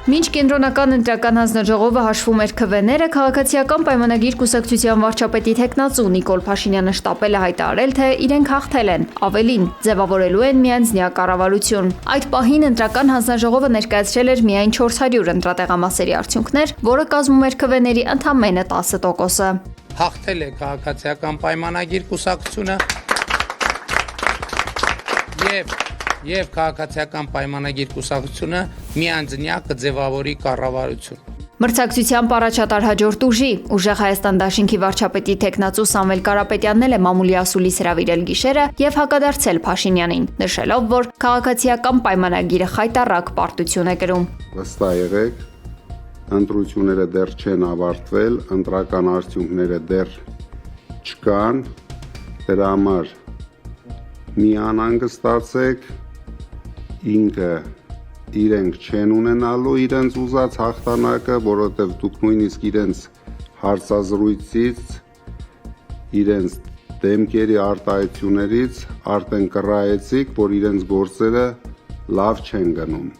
Մինչ կենտրոնական ընտրական հանձնաժողովը հաշվում էր քվեները, քաղաքացիական պայմանագիր կուսակցության վարչապետի թեկնածու Նիկոլ Փաշինյանը շտապել է հայտարարել, թե իրենք հաղթել են, ավելին, ձևավորելու են միանձնյա կառավարություն։ Այդ պահին ընտրական հանձնաժողովը ներկայացրել էր միայն 400 ընտրատեղամասերի արդյունքներ, որը կազմում էր քվեների ընդամենը 10%-ը։ Հաղթել է քաղաքացիական պայմանագիր կուսակցությունը եւ քաղաքացիական պայմանագիր կուսակցությունը միանձնյա կձևավորի կառավարություն։ Մրցակցությամբ առաջատար հաջորդ ուժի Ուժեղ Հայաստան դաշինքի վարչապետի թեկնածու Սամվել Կարապետյանն էլ է մամուլի ասուլիս հրավիրել գիշերը եւ հակադարձել Փաշինյանին, նշելով, որ քաղաքացիական պայմանագիրը խայտառակ պարտություն է կրում։ Վստահ եղեք, ընտրությունները դեռ չեն ավարտվել, ընտրական արդյունքները դեռ չկան, դրա համար մի անհանգստացեք, ինքը իրենք չեն ունենալու իրենց ուզած հաղթանակը, որովհետև դուք նույնիսկ իրենց հարցազրույցից, իրենց դեմքերի արտահայտություններից արդեն կռահեցիք, որ իրենց գործերը լավ չեն գնում։